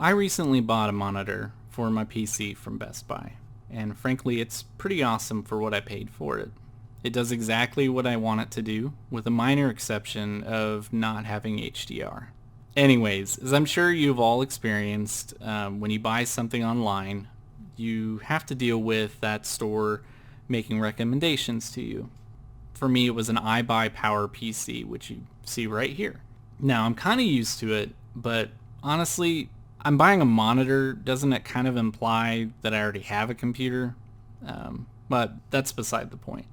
I recently bought a monitor for my PC from Best Buy, and frankly it's pretty awesome for what I paid for it. It does exactly what I want it to do, with a minor exception of not having HDR. Anyways, as I'm sure you've all experienced, when you buy something online, you have to deal with that store making recommendations to you. For me, it was an iBUYPOWER PC, which you see right here. Now, I'm kind of used to it, but honestly, I'm buying a monitor. Doesn't it kind of imply that I already have a computer? But that's beside the point.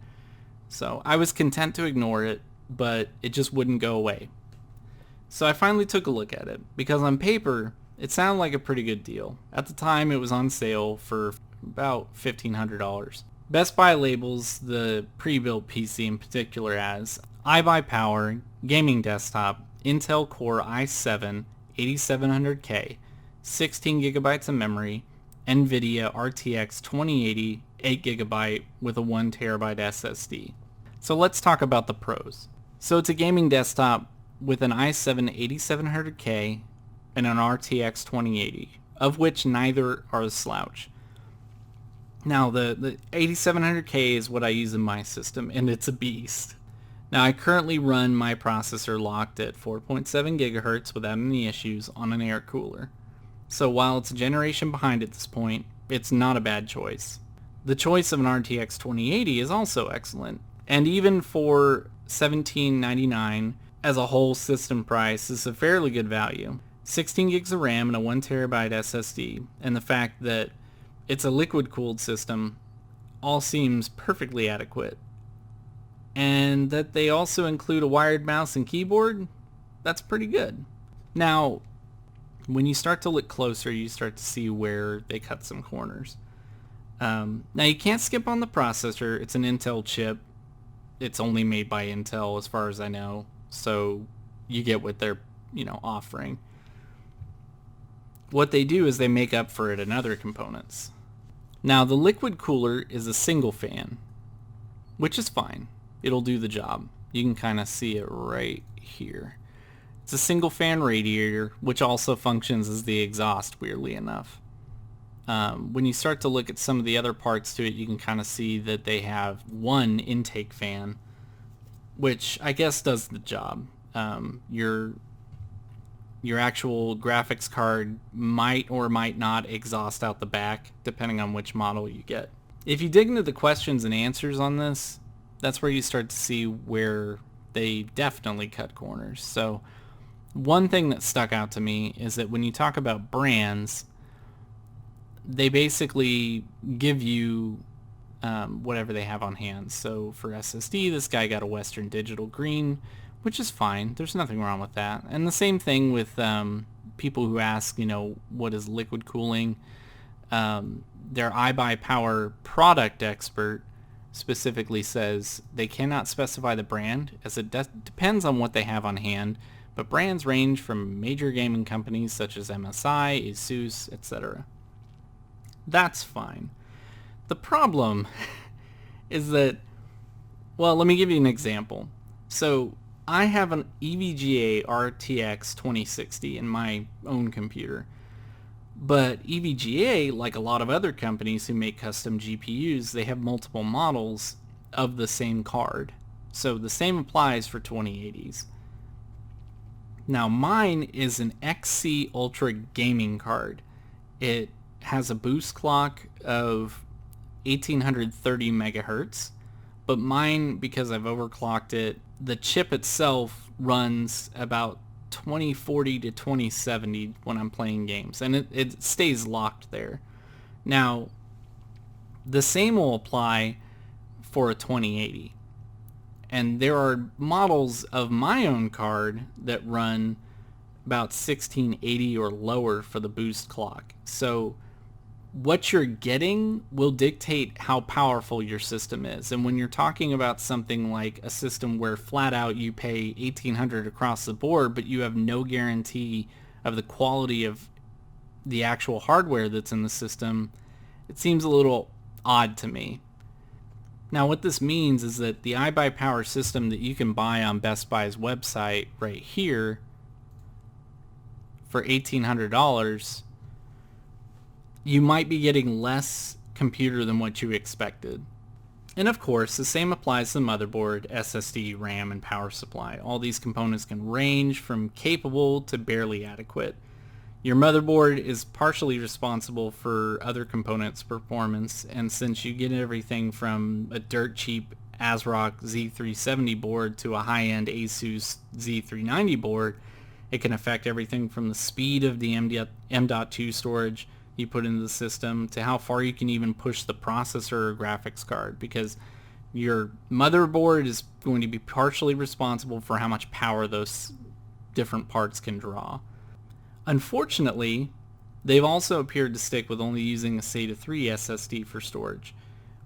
So I was content to ignore it, but it just wouldn't go away. So I finally took a look at it, because on paper, it sounded like a pretty good deal. At the time, it was on sale for about $1,500. Best Buy labels the pre-built PC in particular as iBUYPOWER Gaming Desktop Intel Core i7 8700K, 16 gigabytes of memory, NVIDIA RTX 2080 8 gigabyte with a 1 terabyte SSD. So let's talk about the pros. So it's a gaming desktop with an i7 8700K and an RTX 2080, of which neither are a slouch. Now the 8700K is what I use in my system, and it's a beast. Now I currently run my processor locked at 4.7 gigahertz without any issues on an air cooler. So while it's a generation behind at this point, it's not a bad choice. The choice of an RTX 2080 is also excellent, and even for $17.99 as a whole system price is a fairly good value. 16 gigs of RAM and a 1 terabyte SSD, and the fact that it's a liquid cooled system all seems perfectly adequate. And that they also include a wired mouse and keyboard, that's pretty good. Now, when you start to look closer, you start to see where they cut some corners. Now you can't skip on the processor. It's an Intel chip. It's only made by Intel as far as I know, so you get what they're, offering. What they do is they make up for it in other components. Now the liquid cooler is a single fan, which is fine. It'll do the job. You can kind of see it right here. It's a single fan radiator, which also functions as the exhaust, weirdly enough. When you start to look at some of the other parts to it, you can kind of see that they have one intake fan, which I guess does the job. Your actual graphics card might or might not exhaust out the back, depending on which model you get. If you dig into the questions and answers on this, that's where you start to see where they definitely cut corners. So one thing that stuck out to me is that when you talk about brands, they basically give you whatever they have on hand. So for SSD, this guy got a Western Digital Green, which is fine. There's nothing wrong with that. And the same thing with people who ask, what is liquid cooling? Their iBUYPOWER product expert specifically says they cannot specify the brand, as it depends on what they have on hand, but brands range from major gaming companies such as MSI, Asus, etc. That's fine. The problem is that, well, let me give you an example. So I have an EVGA RTX 2060 in my own computer, but EVGA, like a lot of other companies who make custom GPUs, they have multiple models of the same card. So the same applies for 2080s. Now mine is an XC Ultra gaming card. It has a boost clock of 1830 megahertz, but mine, because I've overclocked it, the chip itself runs about 2040 to 2070 when I'm playing games, and it stays locked there. Now, the same will apply for a 2080. And there are models of my own card that run about 1680 or lower for the boost clock. So what you're getting will dictate how powerful your system is. And when you're talking about something like a system where flat out you pay $1,800 across the board, but you have no guarantee of the quality of the actual hardware that's in the system, it seems a little odd to me. Now what this means is that the iBUYPOWER system that you can buy on Best Buy's website right here for $1,800 you might be getting less computer than what you expected. And of course, the same applies to the motherboard, SSD, RAM, and power supply. All these components can range from capable to barely adequate. Your motherboard is partially responsible for other components' performance, and since you get everything from a dirt cheap ASRock Z370 board to a high-end Asus Z390 board, it can affect everything from the speed of the M.2 storage you put into the system to how far you can even push the processor or graphics card, because your motherboard is going to be partially responsible for how much power those different parts can draw. Unfortunately, they've also appeared to stick with only using a SATA III SSD for storage,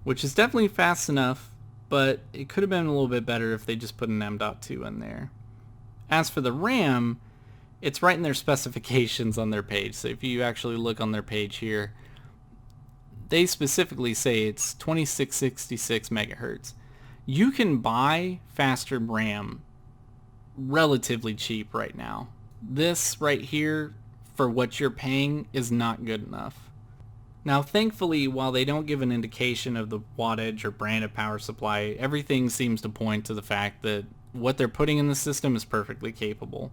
which is definitely fast enough, but it could have been a little bit better if they just put an M.2 in there. As for the RAM, it's right in their specifications on their page. So if you actually look on their page here, they specifically say it's 2666 megahertz. You can buy faster RAM relatively cheap right now. This right here, for what you're paying, is not good enough. Now, thankfully, while they don't give an indication of the wattage or brand of power supply, everything seems to point to the fact that what they're putting in the system is perfectly capable.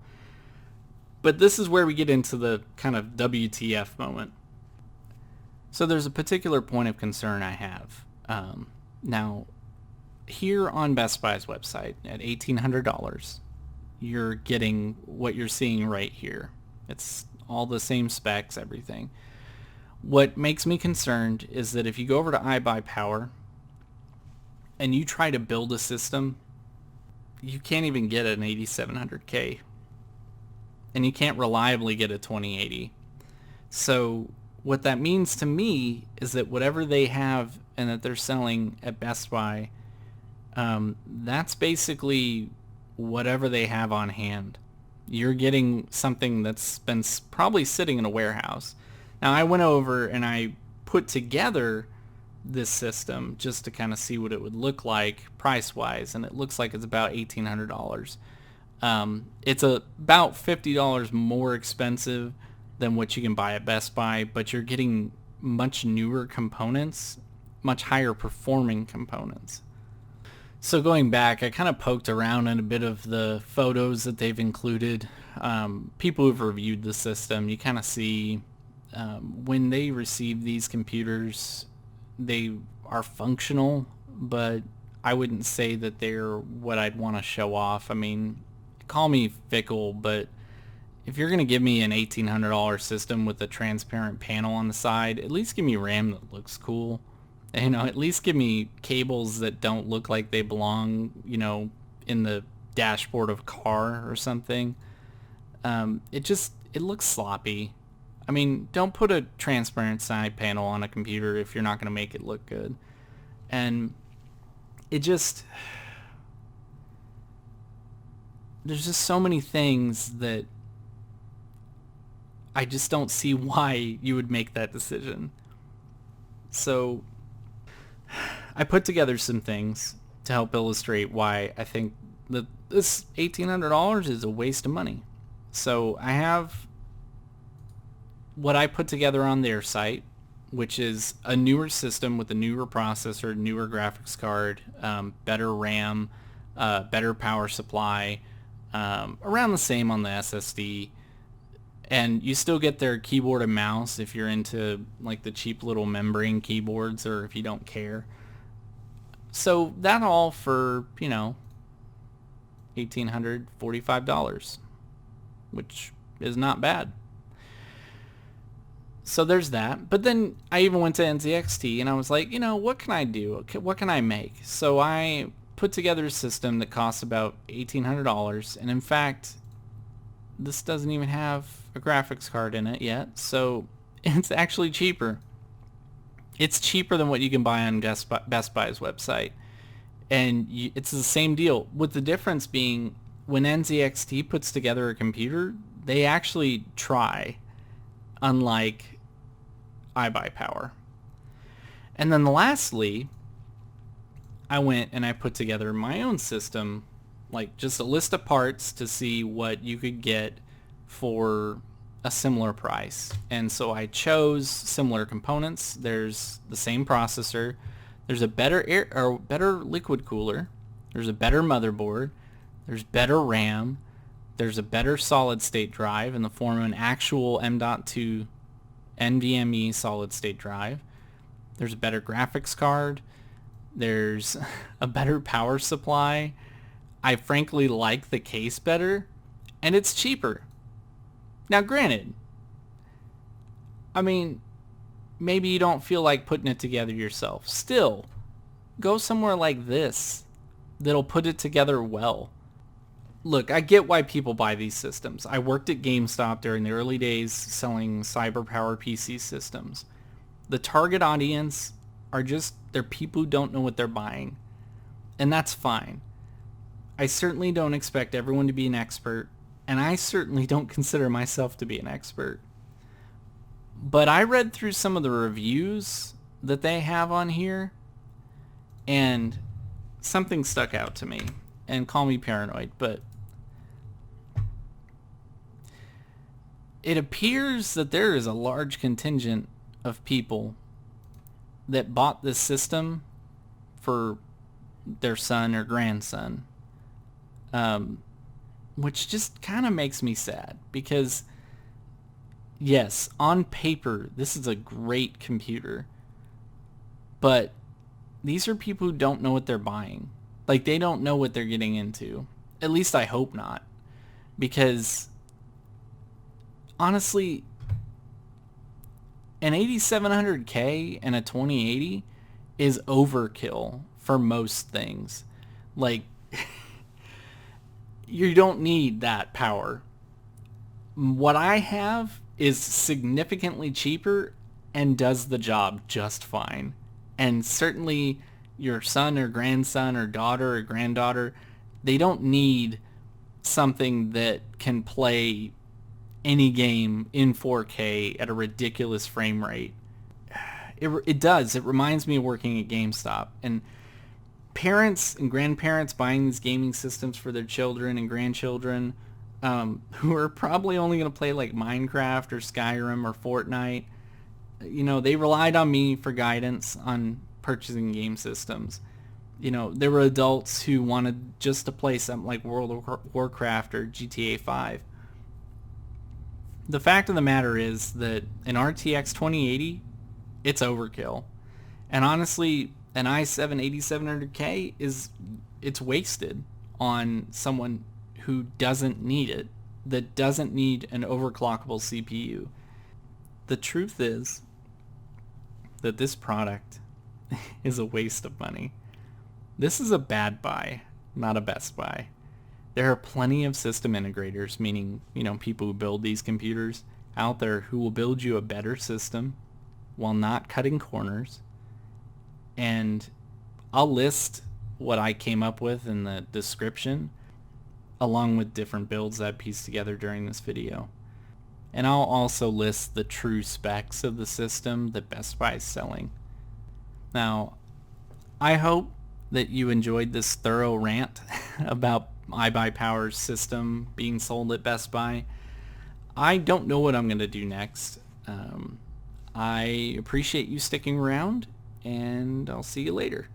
But this is where we get into the kind of WTF moment. So there's a particular point of concern I have. Now, here on Best Buy's website at $1,800, you're getting what you're seeing right here. It's all the same specs, everything. What makes me concerned is that if you go over to iBUYPOWER and you try to build a system, you can't even get an 8700K. And you can't reliably get a 2080. So what that means to me is that whatever they have and that they're selling at Best Buy, that's basically whatever they have on hand. You're getting something that's been probably sitting in a warehouse. Now, I went over and I put together this system just to kind of see what it would look like price-wise, and it looks like it's about $1,800. It's about $50 more expensive than what you can buy at Best Buy, but you're getting much newer components, much higher performing components. So going back, I kind of poked around in a bit of the photos that they've included. People who've reviewed the system, you kind of see when they receive these computers, they are functional, but I wouldn't say that they're what I'd want to show off. I mean, call me fickle, but if you're going to give me an $1,800 system with a transparent panel on the side, at least give me RAM that looks cool. You know, at least give me cables that don't look like they belong, you know, in the dashboard of a car or something. It looks sloppy. I mean, don't put a transparent side panel on a computer if you're not going to make it look good. And it just... there's just so many things that I just don't see why you would make that decision. So I put together some things to help illustrate why I think that this $1,800 is a waste of money. So I have what I put together on their site, which is a newer system with a newer processor, newer graphics card, better RAM, better power supply, around the same on the SSD, and you still get their keyboard and mouse if you're into like the cheap little membrane keyboards, or if you don't care. So that all for, you know, $1,845, which is not bad. So there's that. But then I even went to NZXT and I was like, you know, what can I do? What can I make? So I put together a system that costs about $1,800, and in fact, this doesn't even have a graphics card in it yet, so it's actually cheaper. It's cheaper than what you can buy on Best Buy's website, and it's the same deal, with the difference being when NZXT puts together a computer, they actually try, unlike iBUYPOWER. And then lastly, I went and I put together my own system, like just a list of parts to see what you could get for a similar price. And so I chose similar components. There's the same processor. There's a better better liquid cooler. There's a better motherboard. There's better RAM. There's a better solid state drive in the form of an actual M.2 NVMe solid state drive. There's a better graphics card. There's a better power supply. I frankly like the case better, and it's cheaper. Now granted, I mean, maybe you don't feel like putting it together yourself. Still, go somewhere like this that'll put it together well. Look, I get why people buy these systems. I worked at GameStop during the early days selling cyber-power PC systems. The target audience they're people who don't know what they're buying. And that's fine. I certainly don't expect everyone to be an expert, and I certainly don't consider myself to be an expert. But I read through some of the reviews that they have on here, and something stuck out to me. And call me paranoid, but it appears that there is a large contingent of people that bought this system for their son or grandson, which just kind of makes me sad, because yes, on paper this is a great computer, but these are people who don't know what they're buying. Like, they don't know what they're getting into. At least I hope not, because honestly, an 8700K and a 2080 is overkill for most things. Like, you don't need that power. What I have is significantly cheaper and does the job just fine. And certainly your son or grandson or daughter or granddaughter, they don't need something that can play any game in 4K at a ridiculous frame rate. It does. It reminds me of working at GameStop. And parents and grandparents buying these gaming systems for their children and grandchildren, who are probably only going to play like Minecraft or Skyrim or Fortnite, you know, they relied on me for guidance on purchasing game systems. You know, there were adults who wanted just to play something like World of Warcraft or GTA 5. The fact of the matter is that an RTX 2080, it's overkill. And honestly, an i7 8700K it's wasted on someone who doesn't need it, that doesn't need an overclockable CPU. The truth is that this product is a waste of money. This is a bad buy, not a best buy. There are plenty of system integrators, meaning, you know, people who build these computers out there, who will build you a better system while not cutting corners. And I'll list what I came up with in the description, along with different builds I've pieced together during this video. And I'll also list the true specs of the system that Best Buy is selling. Now, I hope that you enjoyed this thorough rant about iBUYPOWER's system being sold at Best Buy. I don't know what I'm going to do next. I appreciate you sticking around, and I'll see you later.